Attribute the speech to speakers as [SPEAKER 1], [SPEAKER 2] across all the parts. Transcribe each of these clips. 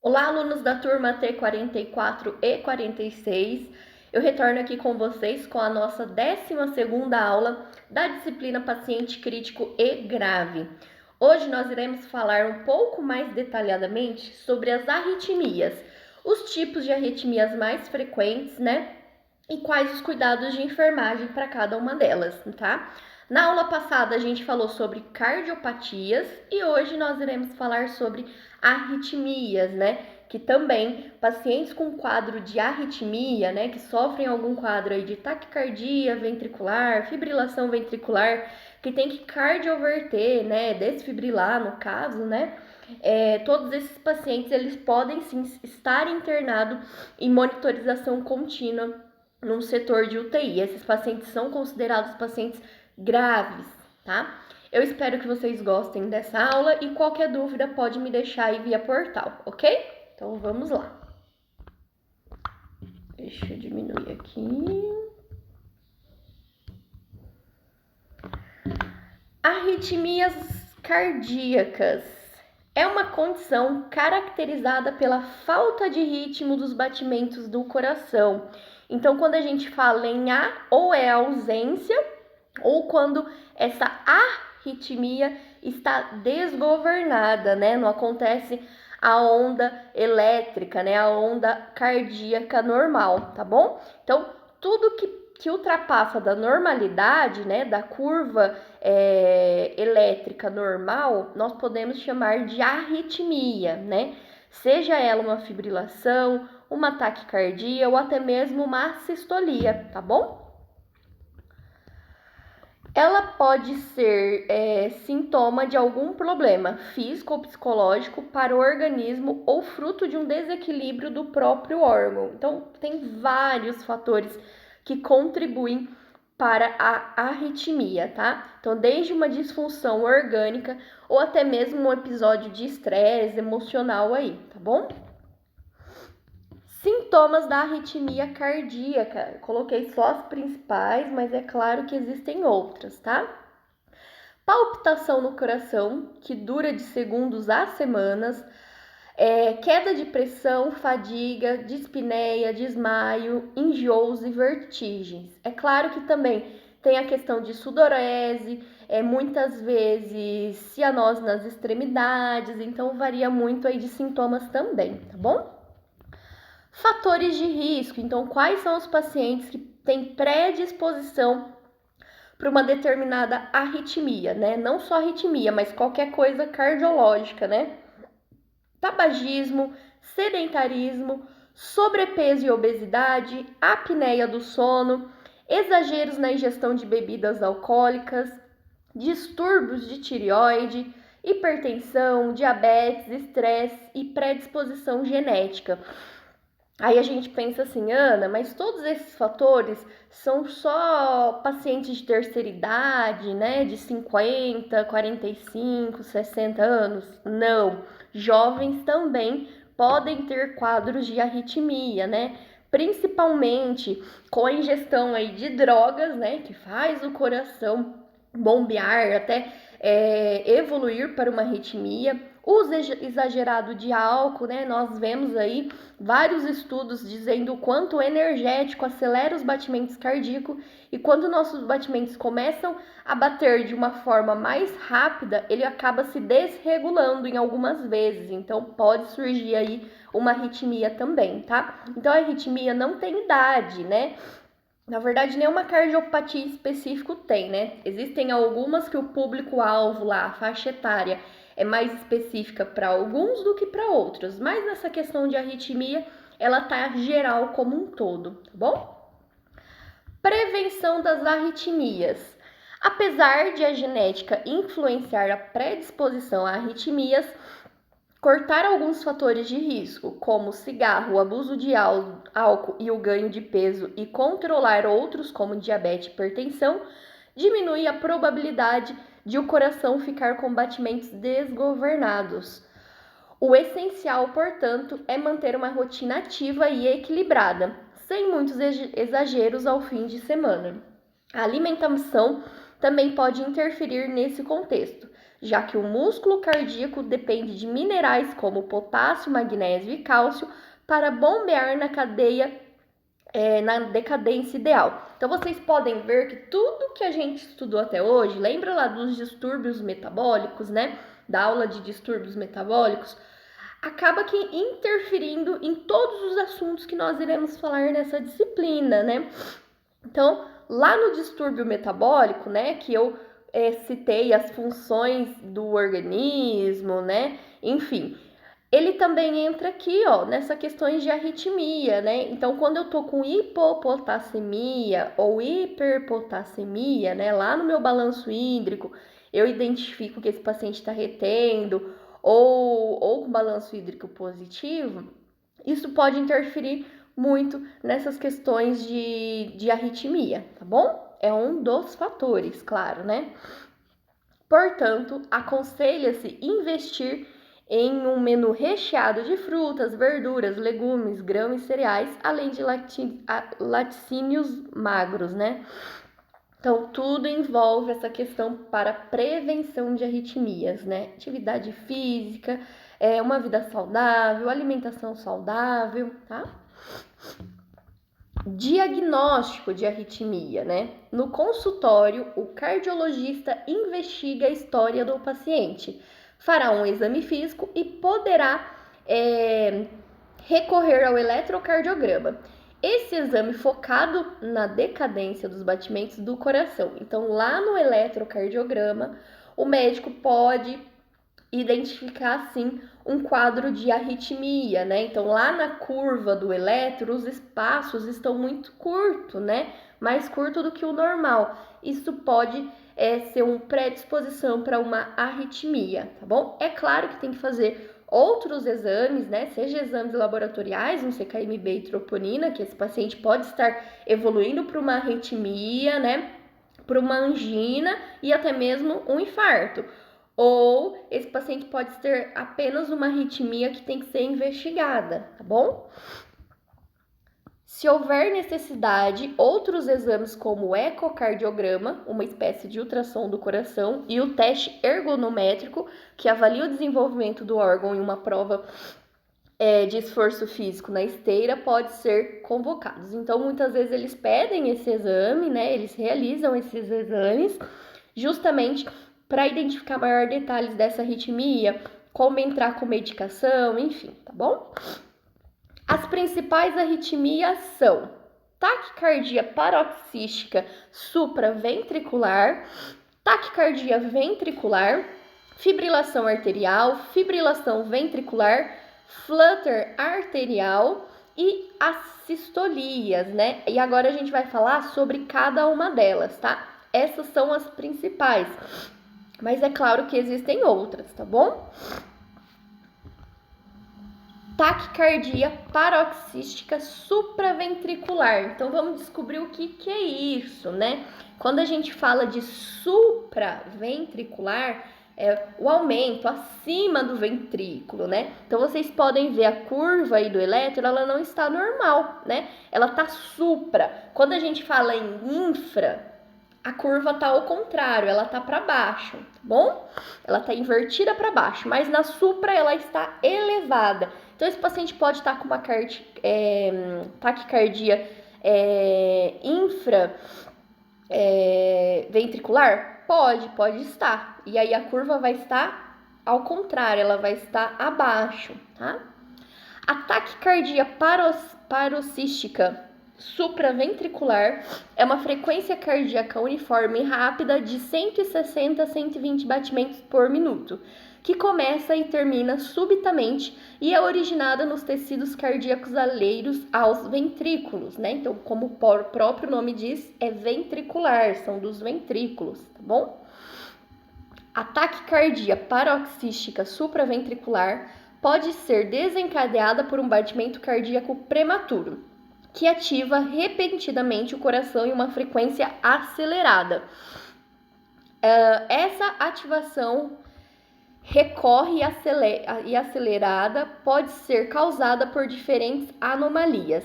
[SPEAKER 1] Olá, alunos da turma T44 e 46. Eu retorno aqui com vocês com a nossa 12ª aula da disciplina Paciente Crítico e Grave. Hoje nós iremos falar um pouco mais detalhadamente sobre as arritmias, os tipos de arritmias mais frequentes, né? E quais os cuidados de enfermagem para cada uma delas, tá? Na aula passada a gente falou sobre cardiopatias e hoje nós iremos falar sobre arritmias, né? Que também pacientes com quadro de arritmia, né, que sofrem algum quadro aí de taquicardia ventricular, fibrilação ventricular, que tem que cardioverter, né, desfibrilar no caso, né? Todos esses pacientes eles podem sim estar internados em monitorização contínua num setor de UTI. Esses pacientes são considerados pacientes graves, tá? Eu espero que vocês gostem dessa aula e qualquer dúvida pode me deixar aí via portal, ok? Então vamos lá. Deixa eu diminuir aqui. Arritmias cardíacas é uma condição caracterizada pela falta de ritmo dos batimentos do coração. Então, quando a gente fala em A, ou é ausência, ou quando essa arritmia está desgovernada, né? Não acontece a onda elétrica, né? A onda cardíaca normal, tá bom? Então, tudo que ultrapassa da normalidade, né? Da curva elétrica normal, nós podemos chamar de arritmia, né? Seja ela uma fibrilação, uma taquicardia ou até mesmo uma assistolia, tá bom? Ela pode ser sintoma de algum problema físico ou psicológico para o organismo ou fruto de um desequilíbrio do próprio órgão. Então, tem vários fatores que contribuem para a arritmia, tá? Então, desde uma disfunção orgânica ou até mesmo um episódio de estresse emocional aí, tá bom? Sintomas da arritmia cardíaca. Eu coloquei só as principais, mas é claro que existem outras, tá? Palpitação no coração, que dura de segundos a semanas, queda de pressão, fadiga, dispneia, desmaio, enjoos e vertigens. É claro que também tem a questão de sudorese, muitas vezes cianose nas extremidades, então varia muito aí de sintomas também, tá bom? Fatores de risco. Então, quais são os pacientes que têm predisposição para uma determinada arritmia, né? Não só arritmia, mas qualquer coisa cardiológica, né? Tabagismo, sedentarismo, sobrepeso e obesidade, apneia do sono, exageros na ingestão de bebidas alcoólicas, distúrbios de tireoide, hipertensão, diabetes, estresse e predisposição genética. Aí a gente pensa assim, Ana, mas todos esses fatores são só pacientes de terceira idade, né? De 50, 45, 60 anos? Não. Jovens também podem ter quadros de arritmia, né? Principalmente com a ingestão aí de drogas, né? Que faz o coração bombear até evoluir para uma arritmia. Uso exagerado de álcool, né? Nós vemos aí vários estudos dizendo o quanto o energético acelera os batimentos cardíacos e quando nossos batimentos começam a bater de uma forma mais rápida, ele acaba se desregulando em algumas vezes, então pode surgir aí uma arritmia também, tá? Então a arritmia não tem idade, né? Na verdade, nenhuma cardiopatia específica tem, né? Existem algumas que o público-alvo lá, a faixa etária, é mais específica para alguns do que para outros, mas nessa questão de arritmia, ela tá geral como um todo, tá bom? Prevenção das arritmias. Apesar de a genética influenciar a predisposição a arritmias, cortar alguns fatores de risco, como o cigarro, o abuso de álcool e o ganho de peso, e controlar outros, como diabetes e hipertensão, diminui a probabilidade de o coração ficar com batimentos desgovernados. O essencial, portanto, é manter uma rotina ativa e equilibrada, sem muitos exageros ao fim de semana. A alimentação também pode interferir nesse contexto, já que o músculo cardíaco depende de minerais como potássio, magnésio e cálcio para bombear na na decadência ideal. Então, vocês podem ver que tudo que a gente estudou até hoje, lembra lá dos distúrbios metabólicos, né? Da aula de distúrbios metabólicos, acaba que interferindo em todos os assuntos que nós iremos falar nessa disciplina, né? Então, lá no distúrbio metabólico, né, que eu citei as funções do organismo, né? Enfim, ele também entra aqui, ó, nessa questões de arritmia, né? Então, quando eu tô com hipopotassemia ou hiperpotassemia, né, lá no meu balanço hídrico, eu identifico que esse paciente está retendo ou com balanço hídrico positivo, isso pode interferir muito nessas questões de arritmia, tá bom? É um dos fatores, claro, né? Portanto, aconselha-se investir em um menu recheado de frutas, verduras, legumes, grãos e cereais, além de laticínios magros, né? Então, tudo envolve essa questão para prevenção de arritmias, né? Atividade física, uma vida saudável, alimentação saudável, tá? Diagnóstico de arritmia, né? No consultório, o cardiologista investiga a história do paciente, fará um exame físico e poderá recorrer ao eletrocardiograma. Esse exame focado na decadência dos batimentos do coração. Então, lá no eletrocardiograma, o médico pode identificar, sim, um quadro de arritmia, né? Então, lá na curva do eletro, os espaços estão muito curtos, né? Mais curto do que o normal. Isso pode ser uma predisposição para uma arritmia, tá bom? É claro que tem que fazer outros exames, né? Seja exames laboratoriais, um CKMB e troponina, que esse paciente pode estar evoluindo para uma arritmia, né? Para uma angina e até mesmo um infarto. Ou esse paciente pode ter apenas uma arritmia que tem que ser investigada, tá bom? Se houver necessidade, outros exames como o ecocardiograma, uma espécie de ultrassom do coração, e o teste ergonométrico, que avalia o desenvolvimento do órgão em uma prova de esforço físico na esteira, pode ser convocados. Então, muitas vezes eles pedem esse exame, né? Eles realizam esses exames justamente para identificar maior detalhes dessa arritmia, como entrar com medicação, enfim, tá bom? As principais arritmias são taquicardia paroxística supraventricular, taquicardia ventricular, fibrilação arterial, fibrilação ventricular, flutter arterial e as sistolias, né? E agora a gente vai falar sobre cada uma delas, tá? Essas são as principais. Mas é claro que existem outras, tá bom? Taquicardia paroxística supraventricular. Então, vamos descobrir o que é isso, né? Quando a gente fala de supraventricular, é o aumento acima do ventrículo, né? Então, vocês podem ver a curva aí do eletro, ela não está normal, né? Ela tá supra. Quando a gente fala em infra, a curva tá ao contrário, ela tá para baixo, tá bom? Ela tá invertida para baixo, mas na supra ela está elevada. Então, esse paciente pode estar com uma taquicardia ventricular? Pode estar. E aí a curva vai estar ao contrário, ela vai estar abaixo, tá? A taquicardia paroxística supraventricular é uma frequência cardíaca uniforme e rápida de 160 a 120 batimentos por minuto, que começa e termina subitamente e é originada nos tecidos cardíacos alheios aos ventrículos, né? Então, como o próprio nome diz, é ventricular, são dos ventrículos, tá bom? A taquicardia paroxística supraventricular pode ser desencadeada por um batimento cardíaco prematuro, que ativa repentinamente o coração em uma frequência acelerada. Essa ativação recorre e acelerada pode ser causada por diferentes anomalias.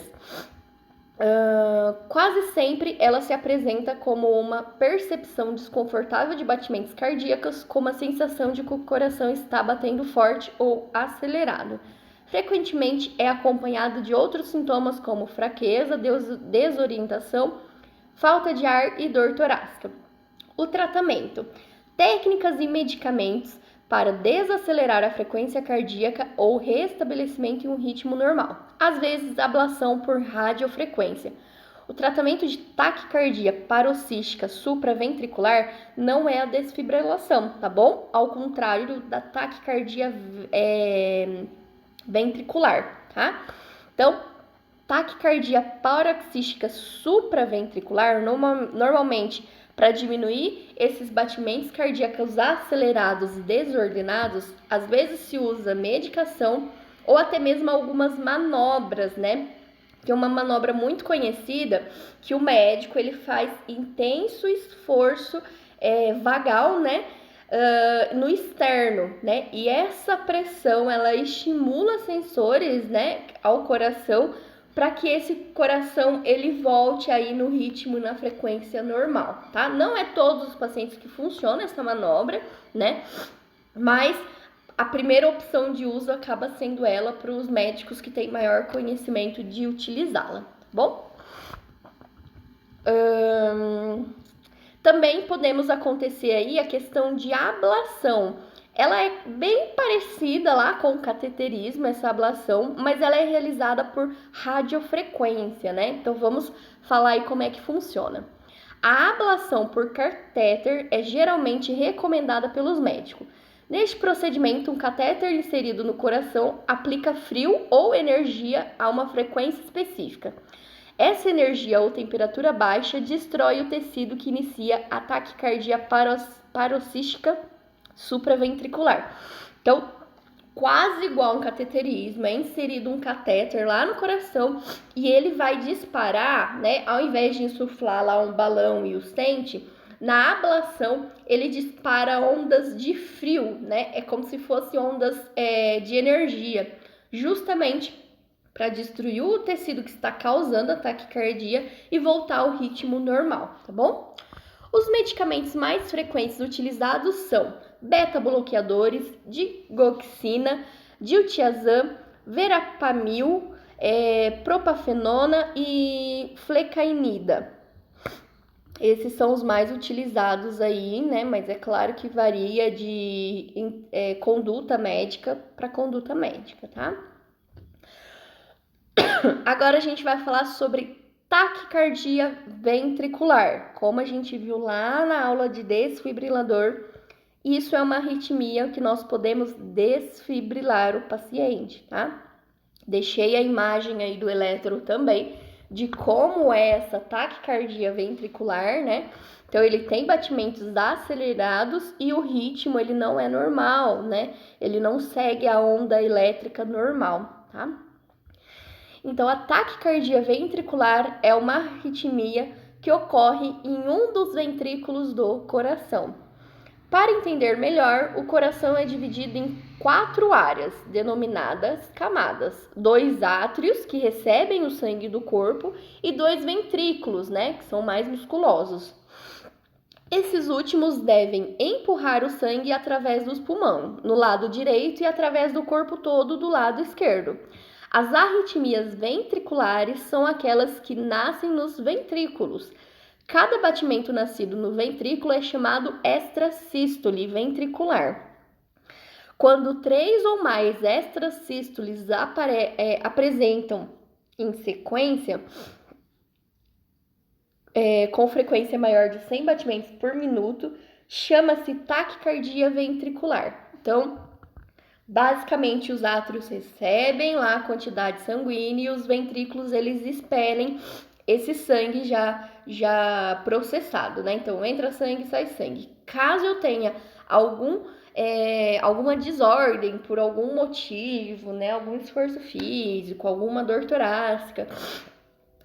[SPEAKER 1] Quase sempre ela se apresenta como uma percepção desconfortável de batimentos cardíacos, com a sensação de que o coração está batendo forte ou acelerado. Frequentemente é acompanhado de outros sintomas como fraqueza, desorientação, falta de ar e dor torácica. O tratamento: técnicas e medicamentos para desacelerar a frequência cardíaca ou restabelecimento em um ritmo normal. Às vezes, ablação por radiofrequência. O tratamento de taquicardia paroxística supraventricular não é a desfibrilação, tá bom? Ao contrário da taquicardia ventricular, tá? Então, taquicardia paroxística supraventricular normalmente para diminuir esses batimentos cardíacos acelerados e desordenados, às vezes se usa medicação ou até mesmo algumas manobras, né? Que é uma manobra muito conhecida, que o médico ele faz intenso esforço vagal, né? No externo, né? E essa pressão, ela estimula sensores, né, ao coração, para que esse coração ele volte aí no ritmo e na frequência normal, tá? Não é todos os pacientes que funciona essa manobra, né? Mas a primeira opção de uso acaba sendo ela para os médicos que têm maior conhecimento de utilizá-la, tá bom? Também podemos acontecer aí a questão de ablação. Ela é bem parecida lá com o cateterismo, essa ablação, mas ela é realizada por radiofrequência, né? Então vamos falar aí como é que funciona. A ablação por catéter é geralmente recomendada pelos médicos. Neste procedimento, um catéter inserido no coração aplica frio ou energia a uma frequência específica. Essa energia ou temperatura baixa destrói o tecido que inicia a taquicardia paroxística supraventricular. Então, quase igual um cateterismo, é inserido um catéter lá no coração e ele vai disparar, né? Ao invés de insuflar lá um balão e o stent, na ablação ele dispara ondas de frio, né? É como se fossem ondas de energia, justamente para destruir o tecido que está causando a taquicardia e voltar ao ritmo normal, tá bom? Os medicamentos mais frequentes utilizados são beta-bloqueadores, digoxina, diltiazem, verapamil, propafenona e flecainida. Esses são os mais utilizados aí, né? Mas é claro que varia de conduta médica para conduta médica, tá? Agora a gente vai falar sobre taquicardia ventricular. Como a gente viu lá na aula de desfibrilador, isso é uma arritmia que nós podemos desfibrilar o paciente, tá? Deixei a imagem aí do eletro também de como é essa taquicardia ventricular, né? Então ele tem batimentos acelerados e o ritmo ele não é normal, né? Ele não segue a onda elétrica normal, tá? Então, a taquicardia ventricular é uma arritmia que ocorre em um dos ventrículos do coração. Para entender melhor, o coração é dividido em 4 áreas, denominadas camadas. 2 átrios, que recebem o sangue do corpo, e 2 ventrículos, né, que são mais musculosos. Esses últimos devem empurrar o sangue através dos pulmões, no lado direito, e através do corpo todo do lado esquerdo. As arritmias ventriculares são aquelas que nascem nos ventrículos. Cada batimento nascido no ventrículo é chamado extrasístole ventricular. Quando 3 ou mais extrasístoles apresentam em sequência, com frequência maior de 100 batimentos por minuto, chama-se taquicardia ventricular. Então, basicamente, os átrios recebem lá a quantidade sanguínea e os ventrículos, eles expelem esse sangue já processado, né? Então, entra sangue, sai sangue. Caso eu tenha alguma desordem por algum motivo, né? Algum esforço físico, alguma dor torácica,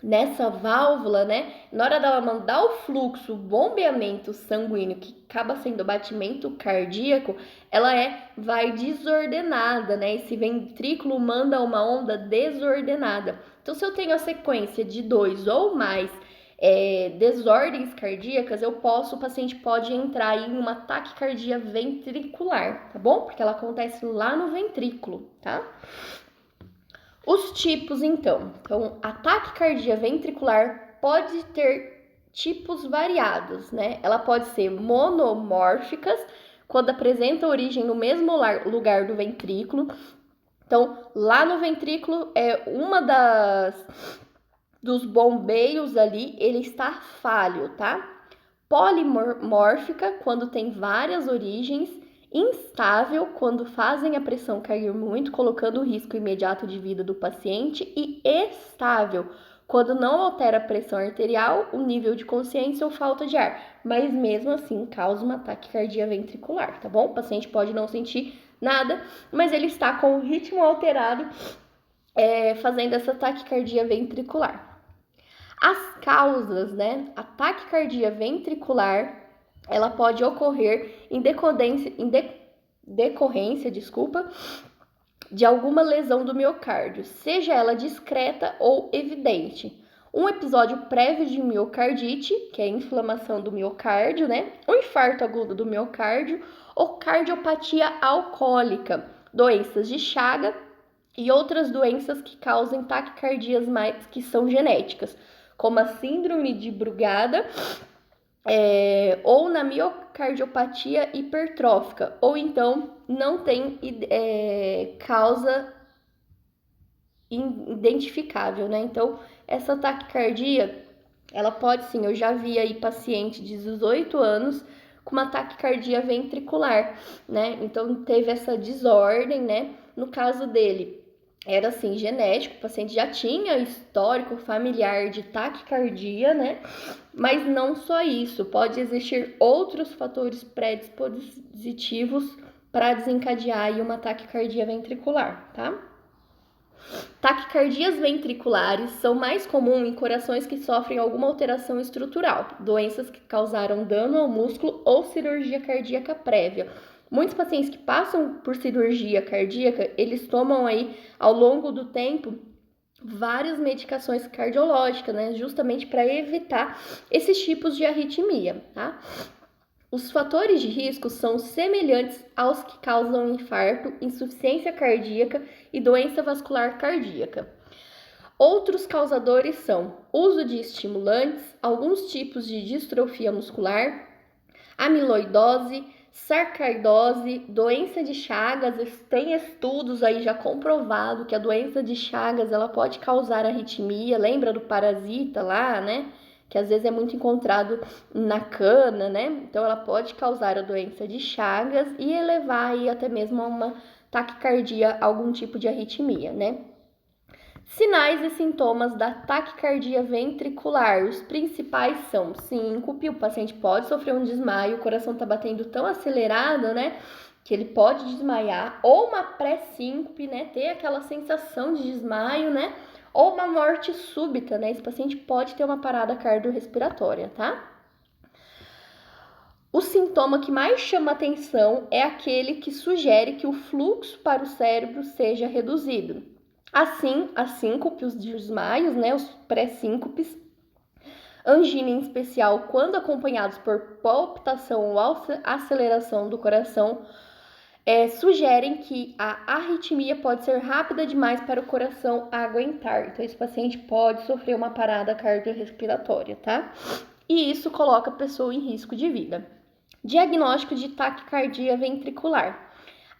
[SPEAKER 1] nessa válvula, né? Na hora dela mandar o fluxo, o bombeamento sanguíneo, que acaba sendo o batimento cardíaco, ela vai desordenada, né? Esse ventrículo manda uma onda desordenada. Então, se eu tenho a sequência de 2 ou mais desordens cardíacas, o paciente pode entrar em uma taquicardia ventricular, tá bom? Porque ela acontece lá no ventrículo, tá? Os tipos, então. A taquicardia ventricular pode ter tipos variados, né? Ela pode ser monomórficas, quando apresenta origem no mesmo lugar do ventrículo. Então, lá no ventrículo, dos bombeios ali, ele está falho, tá? Polimórfica, quando tem várias origens. Instável, quando fazem a pressão cair muito, colocando o risco imediato de vida do paciente. E estável, quando não altera a pressão arterial, o nível de consciência ou falta de ar, mas mesmo assim causa uma taquicardia ventricular, tá bom? O paciente pode não sentir nada, mas ele está com o ritmo alterado, fazendo essa taquicardia ventricular. As causas, né? A taquicardia ventricular, ela pode ocorrer em decorrência, de alguma lesão do miocárdio, seja ela discreta ou evidente. Um episódio prévio de miocardite, que é a inflamação do miocárdio, né? Um infarto agudo do miocárdio ou cardiopatia alcoólica, doenças de Chagas e outras doenças que causam taquicardias que são genéticas, como a síndrome de Brugada, ou na miocardiopatia hipertrófica, ou então não tem causa identificável, né? Então, essa taquicardia, ela pode sim, eu já vi aí paciente de 18 anos com uma taquicardia ventricular, né? Então, teve essa desordem, né? No caso dele, era assim, genético, o paciente já tinha histórico familiar de taquicardia, né? Mas não só isso, pode existir outros fatores predispositivos para desencadear aí uma taquicardia ventricular, tá? Taquicardias ventriculares são mais comuns em corações que sofrem alguma alteração estrutural, doenças que causaram dano ao músculo ou cirurgia cardíaca prévia. Muitos pacientes que passam por cirurgia cardíaca, eles tomam aí, ao longo do tempo, várias medicações cardiológicas, né? Justamente para evitar esses tipos de arritmia, tá? Os fatores de risco são semelhantes aos que causam infarto, insuficiência cardíaca e doença vascular cardíaca. Outros causadores são uso de estimulantes, alguns tipos de distrofia muscular, amiloidose, sarcoidose, doença de Chagas. Tem estudos aí já comprovado que a doença de Chagas ela pode causar arritmia. Lembra do parasita lá, né? Que às vezes é muito encontrado na cana, né? Então ela pode causar a doença de Chagas e elevar aí até mesmo a uma taquicardia, algum tipo de arritmia, né? Sinais e sintomas da taquicardia ventricular. Os principais são síncope, o paciente pode sofrer um desmaio, o coração está batendo tão acelerado, né? Que ele pode desmaiar, ou uma pré-síncope, né? Ter aquela sensação de desmaio, né? Ou uma morte súbita, né? Esse paciente pode ter uma parada cardiorrespiratória, tá? O sintoma que mais chama atenção é aquele que sugere que o fluxo para o cérebro seja reduzido. Assim, a síncope, os desmaios, né? Os pré-síncopes, angina em especial, quando acompanhados por palpitação ou aceleração do coração, sugerem que a arritmia pode ser rápida demais para o coração aguentar. Então, esse paciente pode sofrer uma parada cardiorrespiratória, tá? E isso coloca a pessoa em risco de vida. Diagnóstico de taquicardia ventricular.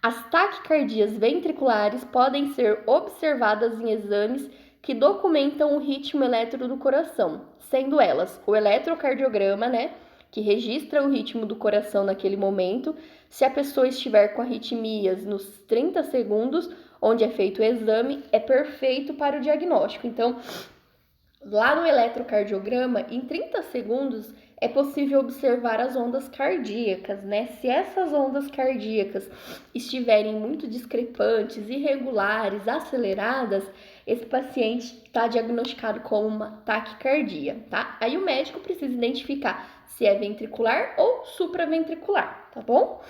[SPEAKER 1] As taquicardias ventriculares podem ser observadas em exames que documentam o ritmo elétrico do coração, sendo elas o eletrocardiograma, né? Que registra o ritmo do coração naquele momento, se a pessoa estiver com arritmias nos 30 segundos, onde é feito o exame, é perfeito para o diagnóstico. Então, lá no eletrocardiograma, em 30 segundos, é possível observar as ondas cardíacas, né? Se essas ondas cardíacas estiverem muito discrepantes, irregulares, aceleradas, esse paciente está diagnosticado com uma taquicardia, tá? Aí o médico precisa identificar se é ventricular ou supraventricular, tá bom?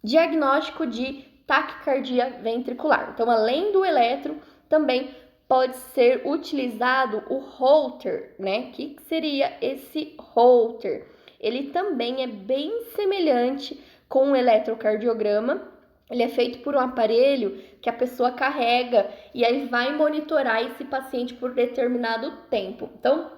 [SPEAKER 1] Diagnóstico de taquicardia ventricular. Então, além do eletro, também pode ser utilizado o Holter, né? O que seria esse Holter? Ele também é bem semelhante com o eletrocardiograma. Ele é feito por um aparelho que a pessoa carrega e aí vai monitorar esse paciente por determinado tempo. Então,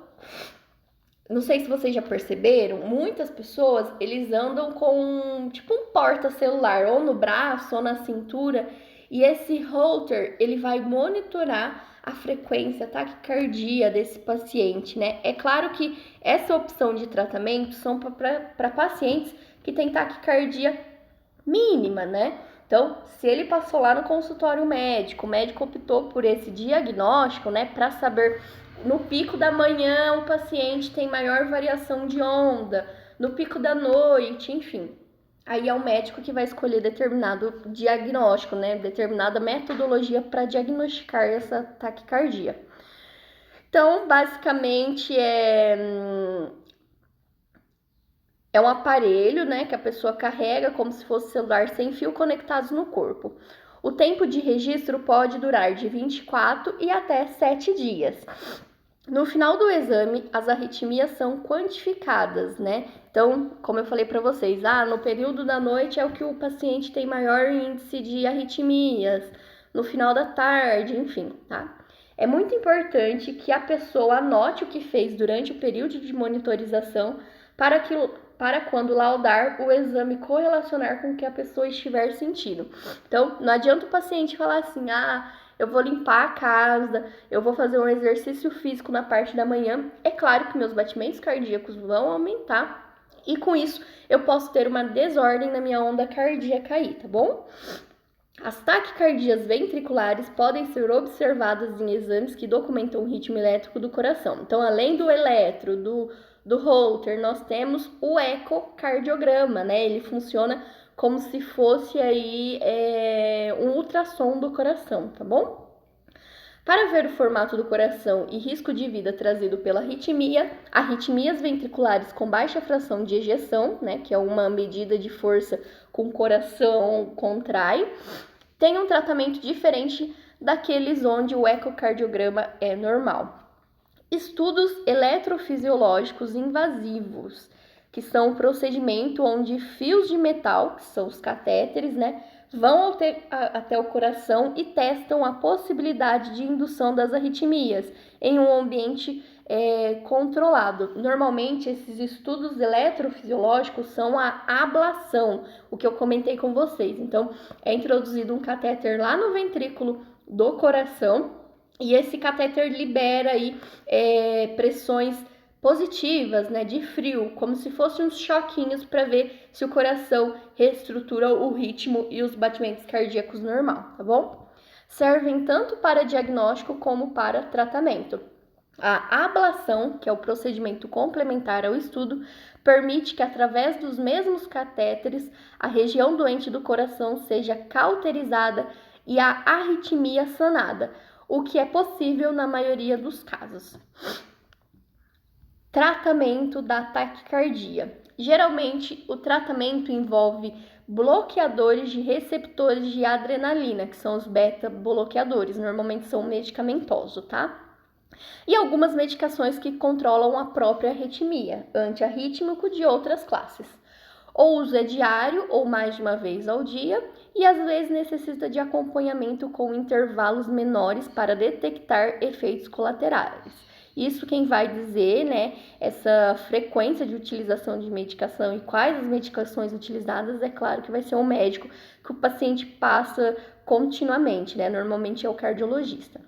[SPEAKER 1] não sei se vocês já perceberam, muitas pessoas, eles andam com tipo um porta-celular ou no braço ou na cintura, e esse Holter, ele vai monitorar a frequência, a taquicardia desse paciente, né? É claro que essa opção de tratamento são para pacientes que têm taquicardia mínima, né? Então, se ele passou lá no consultório médico, o médico optou por esse diagnóstico, né, para saber no pico da manhã o paciente tem maior variação de onda, no pico da noite, enfim. Aí é o médico que vai escolher determinado diagnóstico, né, determinada metodologia para diagnosticar essa taquicardia. Então, basicamente é um aparelho, né, que a pessoa carrega como se fosse celular sem fio conectados no corpo. O tempo de registro pode durar de 24 e até 7 dias. No final do exame, as arritmias são quantificadas, né? Então, como eu falei para vocês, no período da noite é o que o paciente tem maior índice de arritmias, no final da tarde, enfim, tá? É muito importante que a pessoa anote o que fez durante o período de monitorização para quando laudar o exame correlacionar com o que a pessoa estiver sentindo. Então, não adianta o paciente falar assim, eu vou limpar a casa, eu vou fazer um exercício físico na parte da manhã. É claro que meus batimentos cardíacos vão aumentar e com isso eu posso ter uma desordem na minha onda cardíaca aí, tá bom? As taquicardias ventriculares podem ser observadas em exames que documentam o ritmo elétrico do coração. Então, além do eletro, do Holter, nós temos o ecocardiograma, né? Ele funciona como se fosse aí um ultrassom do coração, tá bom? Para ver o formato do coração e risco de vida trazido pela arritmia, arritmias ventriculares com baixa fração de ejeção, né, que é uma medida de força com o coração contrai, tem um tratamento diferente daqueles onde o ecocardiograma é normal. Estudos eletrofisiológicos invasivos, que são um procedimento onde fios de metal, que são os catéteres, né, vão até o coração e testam a possibilidade de indução das arritmias em um ambiente controlado. Normalmente, esses estudos eletrofisiológicos são a ablação, o que eu comentei com vocês. Então, é introduzido um catéter lá no ventrículo do coração e esse catéter libera aí pressões positivas, né, de frio, como se fossem uns choquinhos para ver se o coração reestrutura o ritmo e os batimentos cardíacos normal, tá bom? Servem tanto para diagnóstico como para tratamento. A ablação, que é o procedimento complementar ao estudo, permite que através dos mesmos catéteres a região doente do coração seja cauterizada e a arritmia sanada, o que é possível na maioria dos casos. Tratamento da taquicardia. Geralmente, o tratamento envolve bloqueadores de receptores de adrenalina, que são os beta-bloqueadores, normalmente são medicamentosos, tá? E algumas medicações que controlam a própria arritmia, antiarrítmico de outras classes. O uso é diário ou mais de uma vez ao dia e às vezes necessita de acompanhamento com intervalos menores para detectar efeitos colaterais. Isso quem vai dizer, né, essa frequência de utilização de medicação e quais as medicações utilizadas, é claro que vai ser um médico que o paciente passa continuamente, né, normalmente é o cardiologista.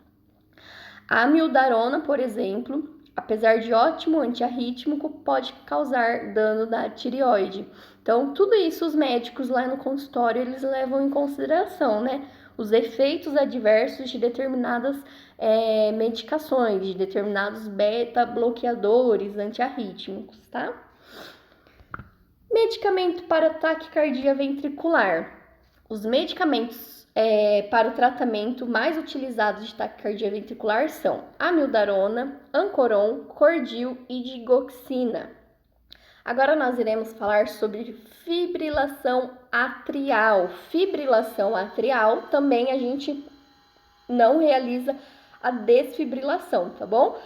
[SPEAKER 1] A amiodarona, por exemplo, apesar de ótimo antiarrítmico, pode causar dano da tireoide. Então, tudo isso os médicos lá no consultório, eles levam em consideração, né? os efeitos adversos de determinadas medicações, de determinados beta-bloqueadores antiarrítmicos, tá? Medicamento para taquicardia ventricular. Os medicamentos para o tratamento mais utilizados de taquicardia ventricular são amiodarona, Ancoron, Cordil e digoxina. Agora nós iremos falar sobre fibrilação atrial. Fibrilação atrial também a gente não realiza a desfibrilação, tá bom?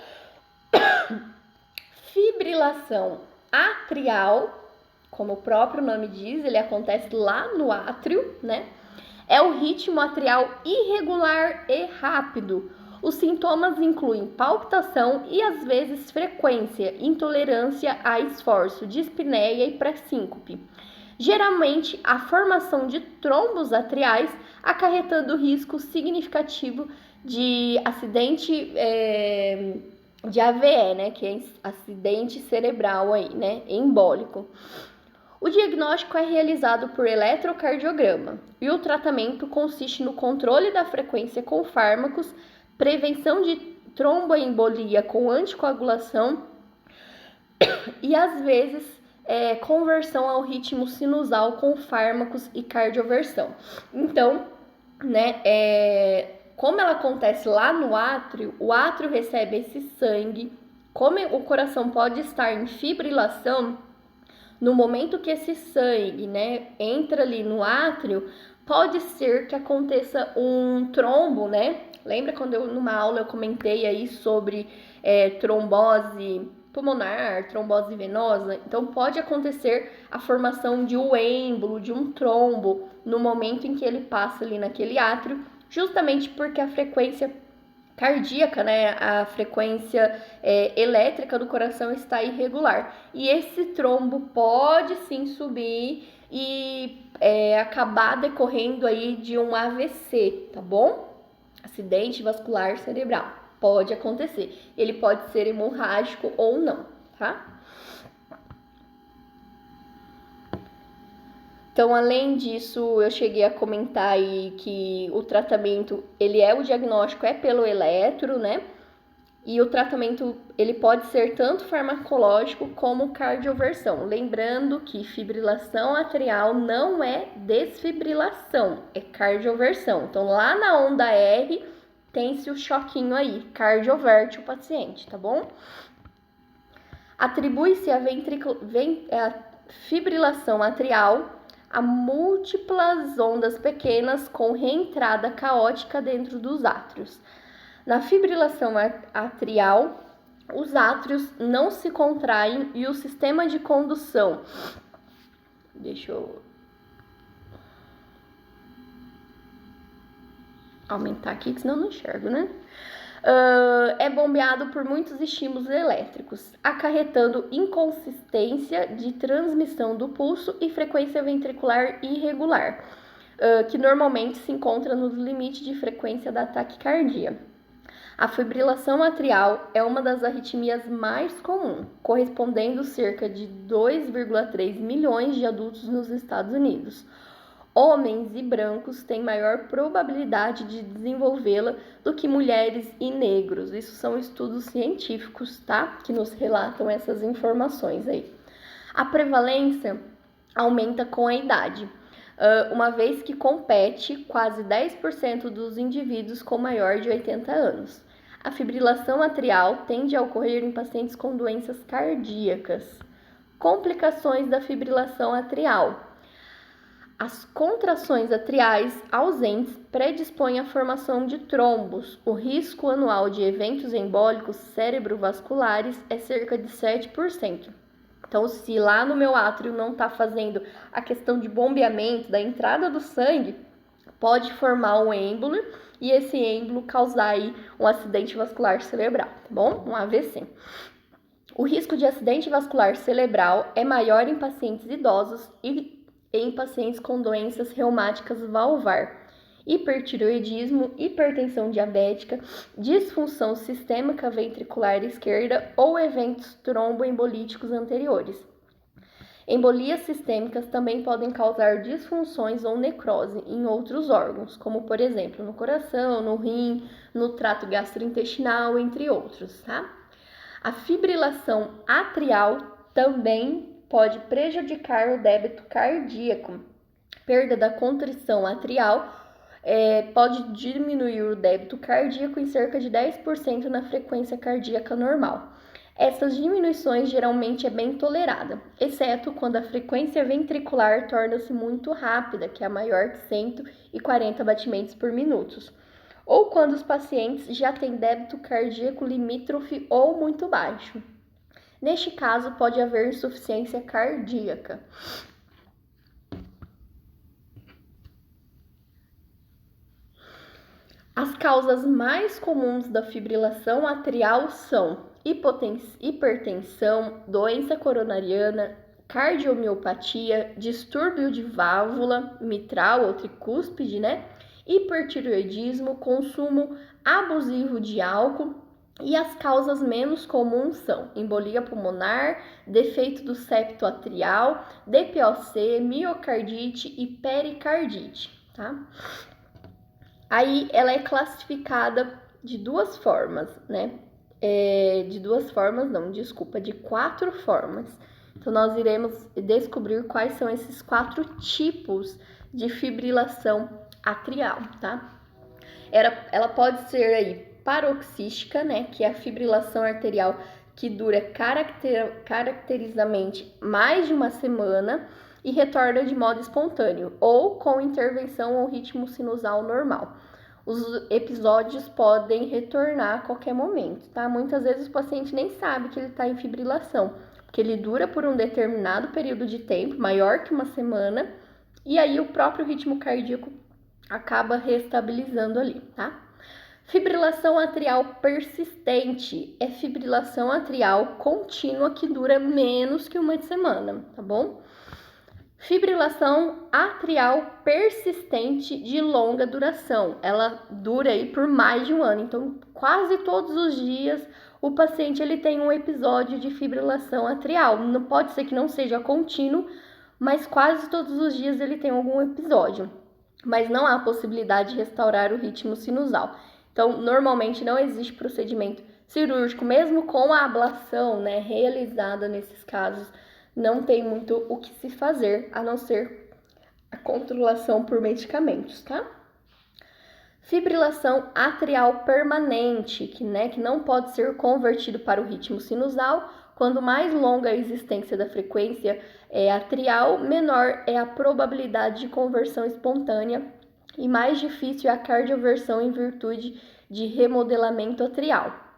[SPEAKER 1] Fibrilação atrial, como o próprio nome diz, ele acontece lá no átrio, né? É o ritmo atrial irregular e rápido. Os sintomas incluem palpitação e, às vezes, frequência, intolerância a esforço, dispneia e pré-síncope. Geralmente, a formação de trombos atriais, acarretando risco significativo de acidente de AVE, né, que é acidente cerebral aí, né, embólico. O diagnóstico é realizado por eletrocardiograma e o tratamento consiste no controle da frequência com fármacos, prevenção de tromboembolia com anticoagulação e, às vezes, conversão ao ritmo sinusal com fármacos e cardioversão. Então, né, como ela acontece lá no átrio, o átrio recebe esse sangue, como o coração pode estar em fibrilação, no momento que esse sangue, né, entra ali no átrio, pode ser que aconteça um trombo, né? Lembra quando numa aula eu comentei aí sobre trombose pulmonar, trombose venosa? Então pode acontecer a formação de um êmbolo, de um trombo, no momento em que ele passa ali naquele átrio, justamente porque a frequência cardíaca, né, a frequência elétrica do coração está irregular. E esse trombo pode sim subir e acabar decorrendo aí de um AVC, tá bom? Acidente vascular cerebral. Pode acontecer. Ele pode ser hemorrágico ou não, tá? Então, além disso, eu cheguei a comentar aí que o tratamento, o diagnóstico é pelo eletro, né? E o tratamento, ele pode ser tanto farmacológico como cardioversão. Lembrando que fibrilação atrial não é desfibrilação, é cardioversão. Então, lá na onda R, tem-se o choquinho aí, cardioverte o paciente, tá bom? Atribui-se a fibrilação atrial a múltiplas ondas pequenas com reentrada caótica dentro dos átrios. Na fibrilação atrial, os átrios não se contraem e o sistema de condução... Deixa eu aumentar aqui, que senão eu não enxergo, né? É bombeado por muitos estímulos elétricos, acarretando inconsistência de transmissão do pulso e frequência ventricular irregular, que normalmente se encontra no limite de frequência da taquicardia. A fibrilação atrial é uma das arritmias mais comuns, correspondendo cerca de 2,3 milhões de adultos nos Estados Unidos. Homens e brancos têm maior probabilidade de desenvolvê-la do que mulheres e negros. Isso são estudos científicos, tá? Que nos relatam essas informações aí. A prevalência aumenta com a idade, uma vez que compete quase 10% dos indivíduos com maior de 80 anos. A fibrilação atrial tende a ocorrer em pacientes com doenças cardíacas. Complicações da fibrilação atrial. As contrações atriais ausentes predispõem à formação de trombos. O risco anual de eventos embólicos cerebrovasculares é cerca de 7%. Então, se lá no meu átrio não está fazendo a questão de bombeamento da entrada do sangue, pode formar um êmbolo e esse êmbolo causar aí um acidente vascular cerebral, tá bom? Um AVC. O risco de acidente vascular cerebral é maior em pacientes idosos e em pacientes com doenças reumáticas valvar, hipertireoidismo, hipertensão diabética, disfunção sistêmica ventricular esquerda ou eventos tromboembolíticos anteriores. Embolias sistêmicas também podem causar disfunções ou necrose em outros órgãos, como por exemplo no coração, no rim, no trato gastrointestinal, entre outros, tá? A fibrilação atrial também pode prejudicar o débito cardíaco. Perda da contrição atrial pode diminuir o débito cardíaco em cerca de 10% na frequência cardíaca normal. Essas diminuições geralmente é bem tolerada, exceto quando a frequência ventricular torna-se muito rápida, que é maior que 140 batimentos por minuto, ou quando os pacientes já têm débito cardíaco limítrofe ou muito baixo. Neste caso, pode haver insuficiência cardíaca. As causas mais comuns da fibrilação atrial são hipertensão, doença coronariana, cardiomiopatia, distúrbio de válvula mitral ou tricúspide, hipertireoidismo, consumo abusivo de álcool, e as causas menos comuns são embolia pulmonar, defeito do septo atrial, DPOC, miocardite e pericardite, tá? Aí ela é classificada de duas formas, de 4 formas. Então, nós iremos descobrir quais são esses 4 tipos de fibrilação atrial, tá? Ela pode ser aí paroxística, que é a fibrilação arterial que dura caracterizadamente mais de uma semana e retorna de modo espontâneo, ou com intervenção ou ritmo sinusal normal. Os episódios podem retornar a qualquer momento, tá? Muitas vezes o paciente nem sabe que ele está em fibrilação, porque ele dura por um determinado período de tempo, maior que uma semana, e aí o próprio ritmo cardíaco acaba reestabilizando ali, tá? Fibrilação atrial persistente é fibrilação atrial contínua que dura menos que uma semana, tá bom? Fibrilação atrial persistente de longa duração. Ela dura aí por mais de um ano. Então, quase todos os dias o paciente ele tem um episódio de fibrilação atrial. Não pode ser que não seja contínuo, mas quase todos os dias ele tem algum episódio. Mas não há possibilidade de restaurar o ritmo sinusal. Então, normalmente não existe procedimento cirúrgico, mesmo com a ablação, realizada nesses casos. Não tem muito o que se fazer, a não ser a controlação por medicamentos, tá? Fibrilação atrial permanente, que não pode ser convertido para o ritmo sinusal. Quanto mais longa a existência da frequência atrial, menor é a probabilidade de conversão espontânea e mais difícil é a cardioversão em virtude de remodelamento atrial.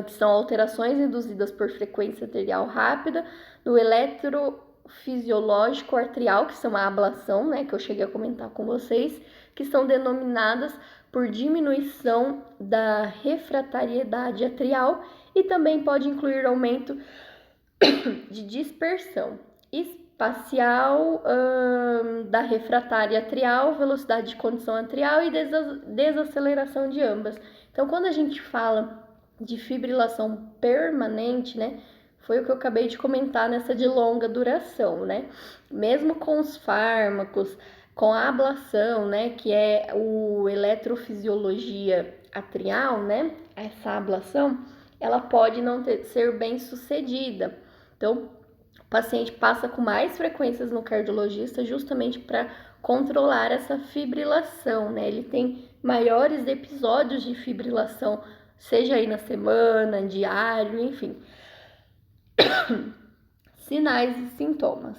[SPEAKER 1] Que são alterações induzidas por frequência arterial rápida no eletrofisiológico arterial, que são a ablação, que eu cheguei a comentar com vocês, que são denominadas por diminuição da refratariedade atrial e também pode incluir aumento de dispersão espacial da refratária atrial, velocidade de condição atrial e desaceleração de ambas. Então, quando a gente fala de fibrilação permanente, foi o que eu acabei de comentar nessa de longa duração, Mesmo com os fármacos, com a ablação, que é o eletrofisiologia atrial, essa ablação, ela pode não ser bem sucedida. Então, o paciente passa com mais frequências no cardiologista justamente para controlar essa fibrilação, Ele tem maiores episódios de fibrilação, seja aí na semana, diário, enfim. Sinais e sintomas.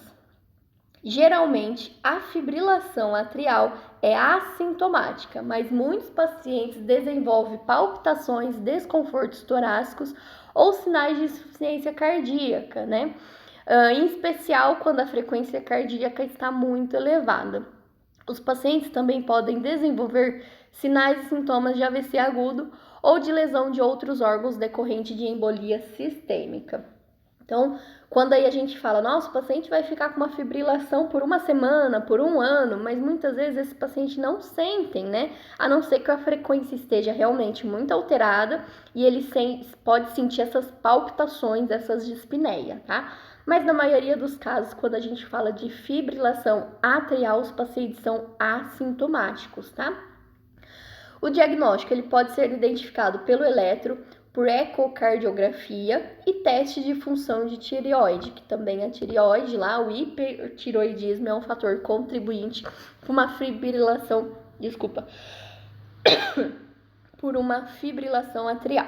[SPEAKER 1] Geralmente, a fibrilação atrial é assintomática, mas muitos pacientes desenvolvem palpitações, desconfortos torácicos ou sinais de insuficiência cardíaca, em especial quando a frequência cardíaca está muito elevada. Os pacientes também podem desenvolver sinais e sintomas de AVC agudo ou de lesão de outros órgãos decorrente de embolia sistêmica. Então, quando aí a gente fala, nossa, o paciente vai ficar com uma fibrilação por uma semana, por um ano, mas muitas vezes esse paciente não sentem, né? A não ser que a frequência esteja realmente muito alterada e ele pode sentir essas palpitações, essas dispneia, tá? Mas na maioria dos casos, quando a gente fala de fibrilação atrial, os pacientes são assintomáticos, tá? O diagnóstico ele pode ser identificado pelo eletro, por ecocardiografia e teste de função de tireoide, que também a tireoide lá, o hipertiroidismo é um fator contribuinte para uma fibrilação, por uma fibrilação atrial.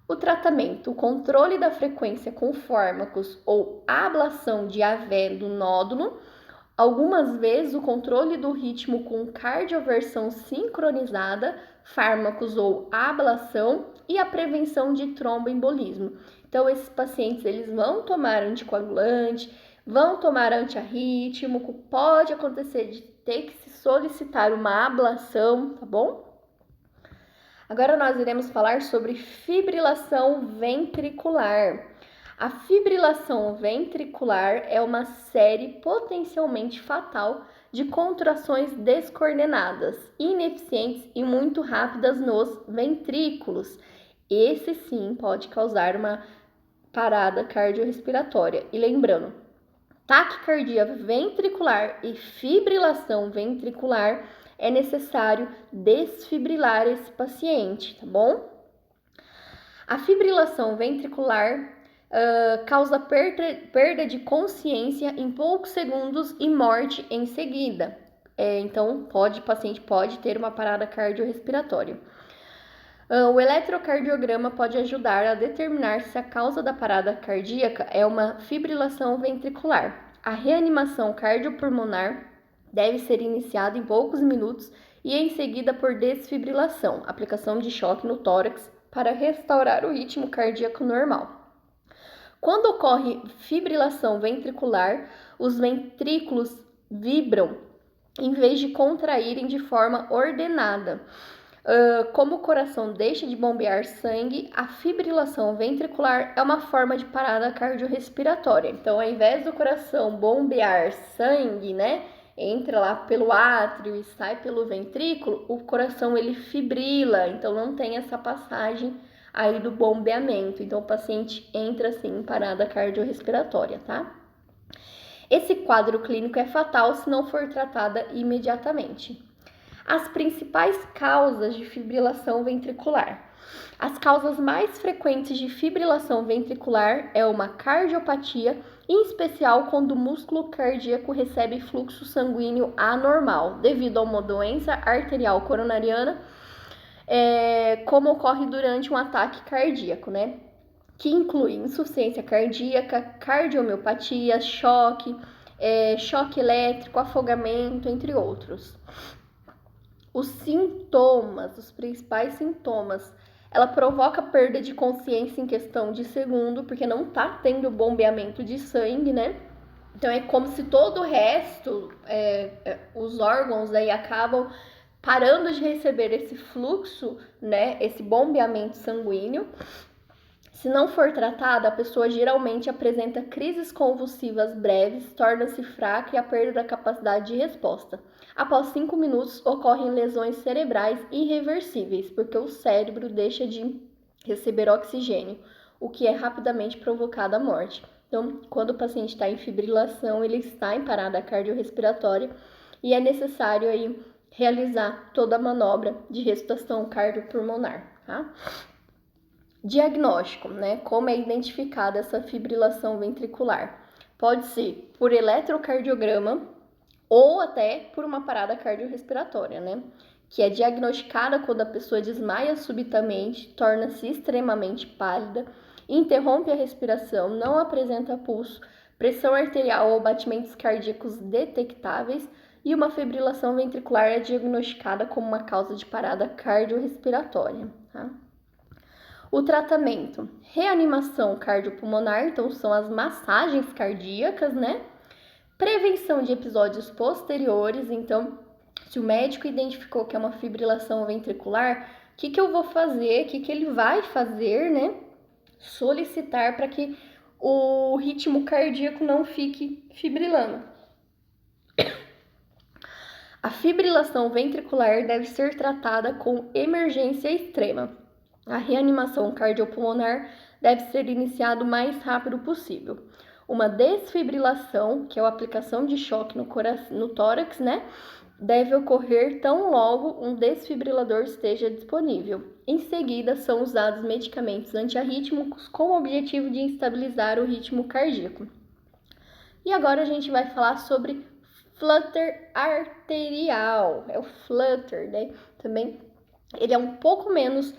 [SPEAKER 1] O tratamento, o controle da frequência com fármacos ou ablação de AV do nódulo, algumas vezes o controle do ritmo com cardioversão sincronizada, fármacos ou ablação e a prevenção de tromboembolismo. Então, esses pacientes eles vão tomar anticoagulante, vão tomar antiarrítmico, pode acontecer de ter que se solicitar uma ablação, tá bom? Agora nós iremos falar sobre fibrilação ventricular. A fibrilação ventricular é uma série potencialmente fatal de contrações descoordenadas, ineficientes e muito rápidas nos ventrículos. Esse sim pode causar uma parada cardiorrespiratória. E lembrando, taquicardia ventricular e fibrilação ventricular é necessário desfibrilar esse paciente, tá bom? A fibrilação ventricular causa perda de consciência em poucos segundos e morte em seguida. Então, o paciente pode ter uma parada cardiorrespiratória. O eletrocardiograma pode ajudar a determinar se a causa da parada cardíaca é uma fibrilação ventricular. A reanimação cardiopulmonar deve ser iniciada em poucos minutos e em seguida por desfibrilação, aplicação de choque no tórax para restaurar o ritmo cardíaco normal. Quando ocorre fibrilação ventricular, os ventrículos vibram em vez de contraírem de forma ordenada. Como o coração deixa de bombear sangue, a fibrilação ventricular é uma forma de parada cardiorrespiratória. Então, ao invés do coração bombear sangue, né, entra lá pelo átrio e sai pelo ventrículo, o coração ele fibrila, então não tem essa passagem aí do bombeamento. Então, o paciente entra assim em parada cardiorrespiratória, tá? Esse quadro clínico é fatal se não for tratada imediatamente. As principais causas de fibrilação ventricular. As causas mais frequentes de fibrilação ventricular é uma cardiopatia, em especial quando o músculo cardíaco recebe fluxo sanguíneo anormal, devido a uma doença arterial coronariana, como ocorre durante um ataque cardíaco, né? Que inclui insuficiência cardíaca, cardiomiopatia, choque elétrico, afogamento, entre outros. Os sintomas, os principais sintomas, ela provoca perda de consciência em questão de segundo, porque não tá tendo bombeamento de sangue, né? Então é como se todo o resto, os órgãos aí acabam parando de receber esse fluxo, né? Esse bombeamento sanguíneo. Se não for tratada, a pessoa geralmente apresenta crises convulsivas breves, torna-se fraca e a perda da capacidade de resposta. Após 5 minutos, ocorrem lesões cerebrais irreversíveis, porque o cérebro deixa de receber oxigênio, o que é rapidamente provocado a morte. Então, quando o paciente está em fibrilação, ele está em parada cardiorrespiratória e é necessário aí realizar toda a manobra de ressuscitação cardiopulmonar, tá? Diagnóstico, né? Como é identificada essa fibrilação ventricular? Pode ser por eletrocardiograma ou até por uma parada cardiorrespiratória, né? Que é diagnosticada quando a pessoa desmaia subitamente, torna-se extremamente pálida, interrompe a respiração, não apresenta pulso, pressão arterial ou batimentos cardíacos detectáveis, e uma fibrilação ventricular é diagnosticada como uma causa de parada cardiorrespiratória, tá? O tratamento, reanimação cardiopulmonar, então são as massagens cardíacas, né? Prevenção de episódios posteriores, então, se o médico identificou que é uma fibrilação ventricular, o que eu vou fazer, o que ele vai fazer, né? Solicitar para que o ritmo cardíaco não fique fibrilando. A fibrilação ventricular deve ser tratada com emergência extrema. A reanimação cardiopulmonar deve ser iniciada o mais rápido possível. Uma desfibrilação, que é a aplicação de choque no tórax, né, deve ocorrer tão logo um desfibrilador esteja disponível. Em seguida, são usados medicamentos antiarrítmicos com o objetivo de estabilizar o ritmo cardíaco. E agora a gente vai falar sobre flutter arterial. É o flutter, né? Também ele é um pouco menos...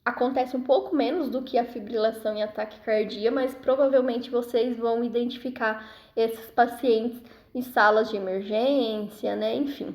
[SPEAKER 1] acontece um pouco menos do que a fibrilação e ataque cardíaco, mas provavelmente vocês vão identificar esses pacientes em salas de emergência, né? Enfim.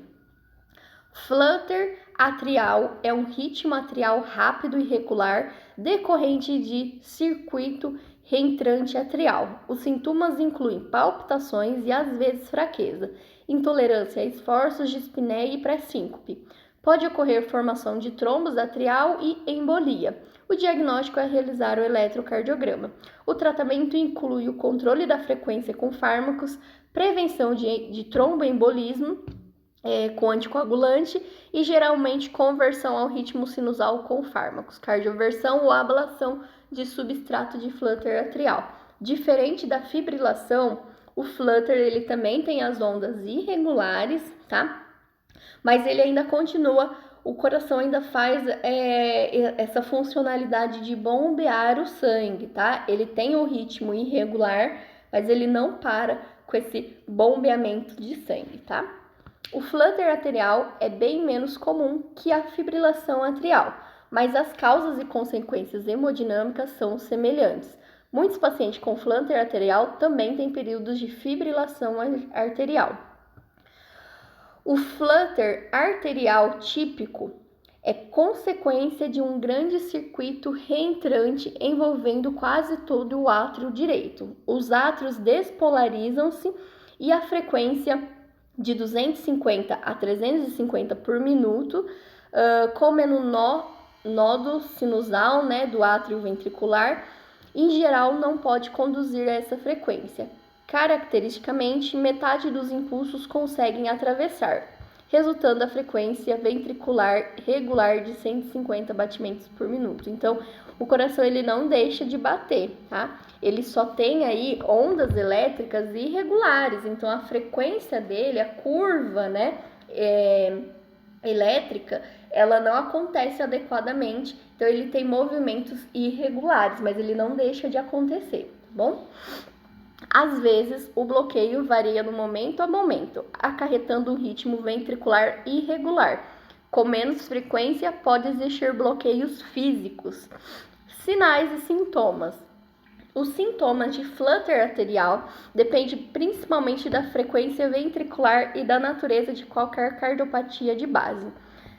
[SPEAKER 1] Flutter atrial é um ritmo atrial rápido e regular decorrente de circuito reentrante atrial. Os sintomas incluem palpitações e às vezes fraqueza, intolerância a esforços de espinéia e pré-síncope. Pode ocorrer formação de trombos atrial e embolia. O diagnóstico é realizar o eletrocardiograma. O tratamento inclui o controle da frequência com fármacos, prevenção de tromboembolismo com anticoagulante e geralmente conversão ao ritmo sinusal com fármacos, cardioversão ou ablação de substrato de flutter atrial. Diferente da fibrilação, o flutter ele também tem as ondas irregulares, tá? Mas ele ainda continua, o coração ainda faz essa funcionalidade de bombear o sangue, tá? Ele tem o ritmo irregular, mas ele não para com esse bombeamento de sangue, tá? O flutter atrial é bem menos comum que a fibrilação atrial, mas as causas e consequências hemodinâmicas são semelhantes. Muitos pacientes com flutter atrial também têm períodos de fibrilação arterial. O flutter arterial típico é consequência de um grande circuito reentrante envolvendo quase todo o átrio direito. Os átrios despolarizam-se e a frequência de 250 a 350 por minuto, como é no nódo sinusal, né, do átrio ventricular, em geral não pode conduzir a essa frequência. Caracteristicamente, metade dos impulsos conseguem atravessar, resultando a frequência ventricular regular de 150 batimentos por minuto. Então, o coração ele não deixa de bater, tá? Ele só tem aí ondas elétricas irregulares, então a frequência dele, a curva, né, elétrica, ela não acontece adequadamente, então ele tem movimentos irregulares, mas ele não deixa de acontecer, tá bom? Às vezes, o bloqueio varia no momento a momento, acarretando um ritmo ventricular irregular. Com menos frequência, pode existir bloqueios físicos. Sinais e sintomas. Os sintomas de flutter arterial dependem principalmente da frequência ventricular e da natureza de qualquer cardiopatia de base.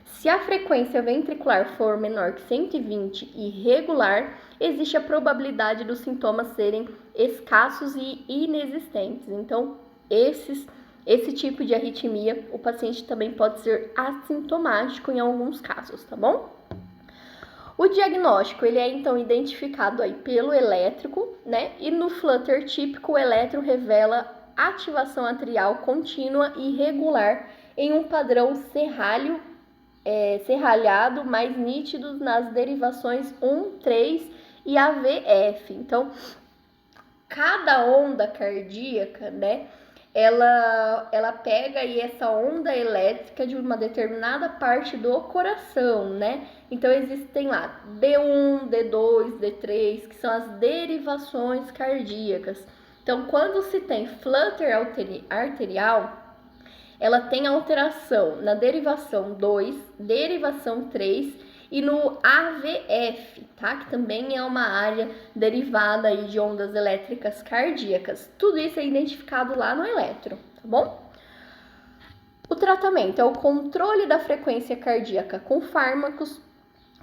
[SPEAKER 1] Se a frequência ventricular for menor que 120 e regular, existe a probabilidade dos sintomas serem escassos e inexistentes. Então, esse tipo de arritmia, o paciente também pode ser assintomático em alguns casos, tá bom? O diagnóstico, ele é então identificado aí pelo elétrico, né? E no flutter típico, o eletro revela ativação atrial contínua e regular em um padrão serralhado mais nítidos nas derivações 1, 3 e AVF. Então, cada onda cardíaca, né, ela pega aí essa onda elétrica de uma determinada parte do coração, né? Então, existem lá D1, D2, D3, que são as derivações cardíacas. Então, quando se tem flutter arterial, ela tem alteração na derivação 2, derivação 3 e no AVF, tá? Que também é uma área derivada aí de ondas elétricas cardíacas. Tudo isso é identificado lá no eletro, tá bom? O tratamento é o controle da frequência cardíaca com fármacos,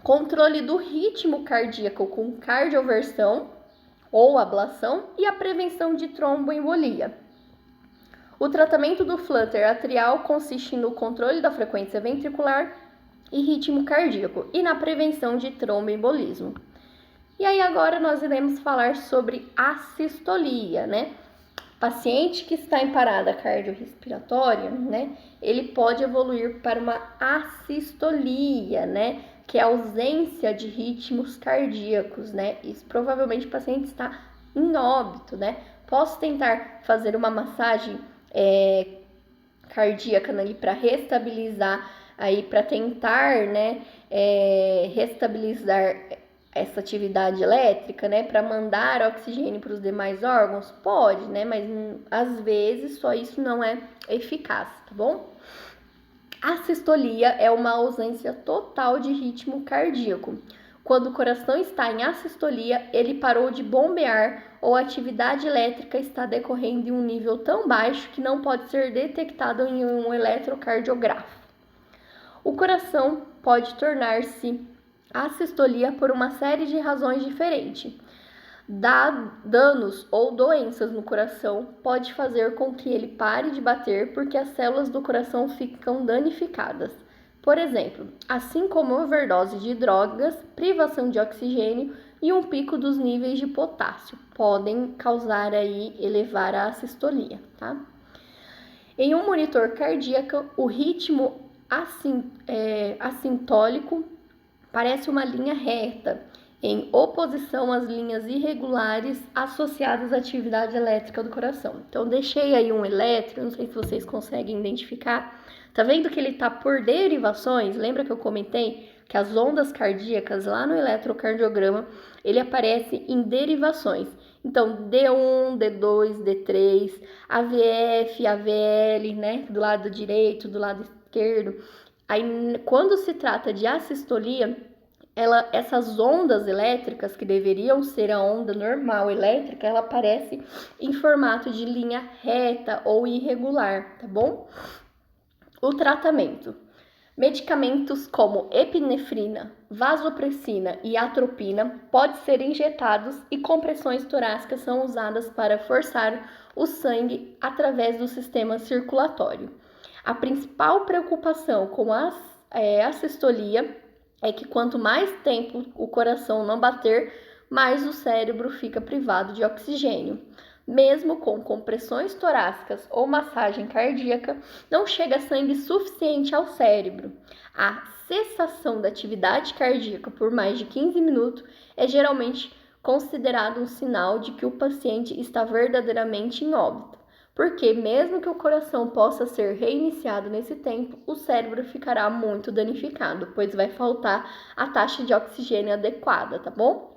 [SPEAKER 1] controle do ritmo cardíaco com cardioversão ou ablação e a prevenção de tromboembolia. O tratamento do flutter atrial consiste no controle da frequência ventricular e ritmo cardíaco e na prevenção de tromboembolismo. E aí agora nós iremos falar sobre assistolia, né? Paciente que está em parada cardiorrespiratória, né? Ele pode evoluir para uma assistolia, né? Que é a ausência de ritmos cardíacos, né? Isso provavelmente o paciente está em óbito, né? Posso tentar fazer uma massagem cardíaca ali para restabilizar aí para tentar, né, restabilizar essa atividade elétrica, né, para mandar oxigênio para os demais órgãos? Pode, né, mas às vezes só isso não é eficaz, tá bom? A sistolia é uma ausência total de ritmo cardíaco. Quando o coração está em assistolia, ele parou de bombear ou a atividade elétrica está decorrendo em um nível tão baixo que não pode ser detectado em um eletrocardiografo. O coração pode tornar-se assistolia por uma série de razões diferentes. Danos ou doenças no coração pode fazer com que ele pare de bater porque as células do coração ficam danificadas. Por exemplo, assim como overdose de drogas, privação de oxigênio e um pico dos níveis de potássio podem causar aí, elevar a assistolia, tá? Em um monitor cardíaco, o ritmo assintólico parece uma linha reta, em oposição às linhas irregulares associadas à atividade elétrica do coração. Então, deixei aí um elétron, não sei se vocês conseguem identificar. Tá vendo que ele está por derivações? Lembra que eu comentei que as ondas cardíacas lá no eletrocardiograma, ele aparece em derivações. Então, D1, D2, D3, AVF, AVL, né? Do lado direito, do lado esquerdo. Aí, quando se trata de assistolia, essas ondas elétricas, que deveriam ser a onda normal elétrica, ela aparece em formato de linha reta ou irregular, tá bom? O tratamento. Medicamentos como epinefrina, vasopressina e atropina podem ser injetados e compressões torácicas são usadas para forçar o sangue através do sistema circulatório. A principal preocupação com a assistolia é que quanto mais tempo o coração não bater, mais o cérebro fica privado de oxigênio. Mesmo com compressões torácicas ou massagem cardíaca, não chega sangue suficiente ao cérebro. A cessação da atividade cardíaca por mais de 15 minutos é geralmente considerado um sinal de que o paciente está verdadeiramente em óbito, porque mesmo que o coração possa ser reiniciado nesse tempo, o cérebro ficará muito danificado, pois vai faltar a taxa de oxigênio adequada, tá bom?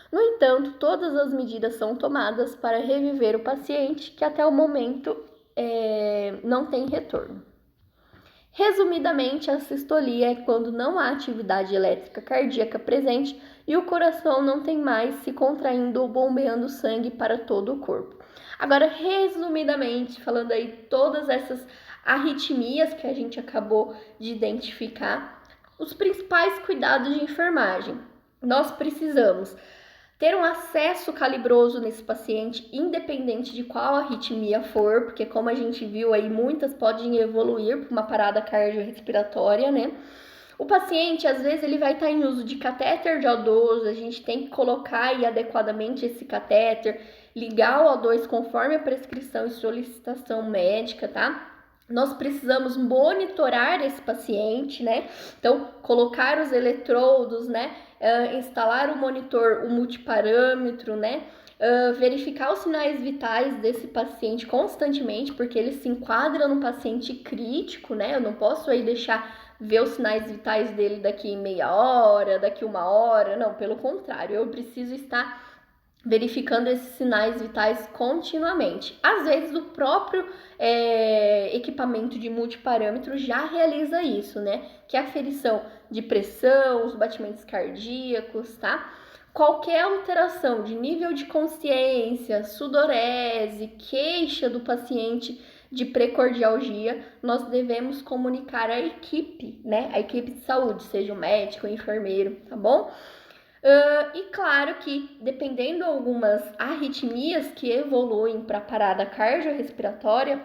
[SPEAKER 1] No entanto, todas as medidas são tomadas para reviver o paciente, que até o momento não tem retorno. Resumidamente, a sistolia é quando não há atividade elétrica cardíaca presente e o coração não tem mais se contraindo ou bombeando sangue para todo o corpo. Agora, resumidamente, falando aí todas essas arritmias que a gente acabou de identificar, os principais cuidados de enfermagem. Nós precisamos ter um acesso calibroso nesse paciente, independente de qual arritmia for, porque como a gente viu aí, muitas podem evoluir para uma parada cardiorrespiratória, né? O paciente, às vezes, ele vai estar em uso de catéter de O2, a gente tem que colocar aí adequadamente esse catéter, ligar o O2 conforme a prescrição e solicitação médica, tá? Nós precisamos monitorar esse paciente, né? Então, colocar os eletrodos, né? Instalar o monitor, o multiparâmetro, né? Verificar os sinais vitais desse paciente constantemente, porque ele se enquadra num paciente crítico, né? Eu não posso aí deixar ver os sinais vitais dele daqui meia hora, daqui uma hora, não, pelo contrário, eu preciso estar verificando esses sinais vitais continuamente. Às vezes o próprio equipamento de multiparâmetro já realiza isso, né? Que é a aferição de pressão, os batimentos cardíacos, tá? Qualquer alteração de nível de consciência, sudorese, queixa do paciente de precordialgia, nós devemos comunicar à equipe, né? A equipe de saúde, seja o médico, o enfermeiro, tá bom? E claro que, dependendo de algumas arritmias que evoluem para parada cardiorrespiratória,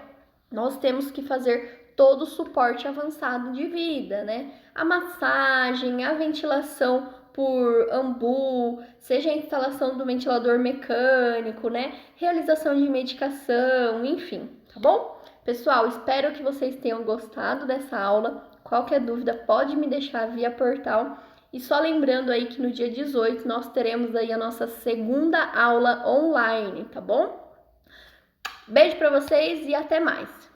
[SPEAKER 1] nós temos que fazer todo o suporte avançado de vida, né? A massagem, a ventilação por AMBU, seja a instalação do ventilador mecânico, né? Realização de medicação, enfim, tá bom? Pessoal, espero que vocês tenham gostado dessa aula. Qualquer dúvida pode me deixar via portal. E só lembrando aí que no dia 18 nós teremos aí a nossa segunda aula online, tá bom? Beijo para vocês e até mais!